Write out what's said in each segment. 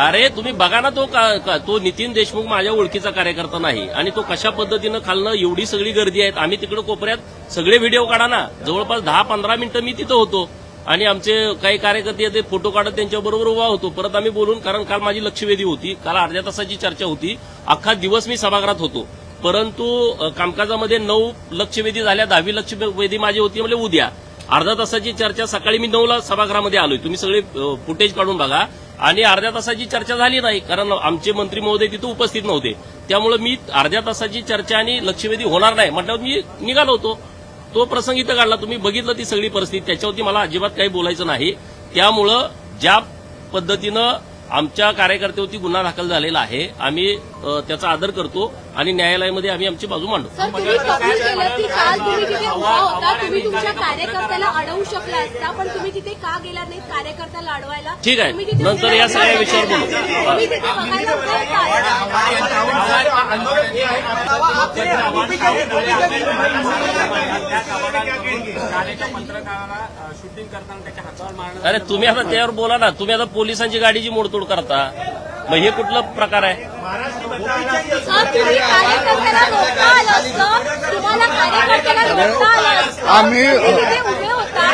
अरे तुम्ही बघा ना, तो नितीन देशमुख माझ्या ओळखीचा कार्यकर्ता नाही आणि तो कशा पद्धतीनं खालनं एवढी सगळी गर्दी आहेत. आम्ही तिकडे कोपऱ्यात सगळे व्हिडिओ काढा ना, जवळपास 10-15 मिनिटं मी तिथं होतो आणि आमचे काही कार्यकर्ते ते फोटो काढत त्यांच्याबरोबर उभा होतो. परत आम्ही बोलून, कारण काल माझी लक्षवेधी होती, काल अर्ध्या तासाची चर्चा होती, अख्खा दिवस मी सभागृहात होतो. परंतु कामकाजामध्ये 9 लक्षवेधी झाल्या, 10वी लक्षवेधी माझी होती. म्हणजे उद्या अर्धा तासाची चर्चा, सकाळी मी 9ला सभागृहामध्ये आलोय, तुम्ही सगळे फुटेज काढून बघा. आणि अर्ध्या तासाची चर्चा झाली नाही, कारण आमचे मंत्री महोदय तिथे उपस्थित नव्हते. त्यामुळे मी अर्ध्या तासाची चर्चा आणि लक्षवेधी होणार नाही म्हटल्यावर मी निघालो होतो. तो प्रसंग इथं काढला, तुम्ही बघितलं ती सगळी परिस्थिती. त्याच्यावरती मला अजिबात काही बोलायचं नाही. त्यामुळं ज्या पद्धतीनं आमच्या कार्यकर्त्यावरती गुन्हा दाखल झालेला आहे, आम्ही त्याचा आदर करतो आणि न्यायालयामध्ये आम्ही आमची बाजू मांडू. सर, तुम्ही कबूल केलं की काल तुम्ही तिथे उभा होता, तुम्ही तुमच्या कार्यकर्त्याला अडवू शकला असता, पण तुम्ही तिथे का गेला नाही कार्यकर्त्याला अडवायला? ठीक आहे, नंतर या सगळ्या विषयावर बोलू. तुम्ही तिथे बघायला शूटिंग करताना त्याच्या हातावर मारण्यात. अरे तुम्ही आता त्यावर बोला ना. तुम्ही आता पोलिसांची गाडीची मोडतोड करता, मग हे कुठला प्रकार आहे? सर, तुम्ही कार्यकर्त्याला रोखता आलं असतं, तुम्हाला कार्यकर्त्याला रोखता आलं असतं. तुम्ही तिथे उभे होता.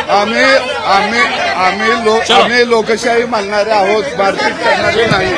आम्ही लोकशाही मानणारे आहोत, मारपीट करणारे नाही.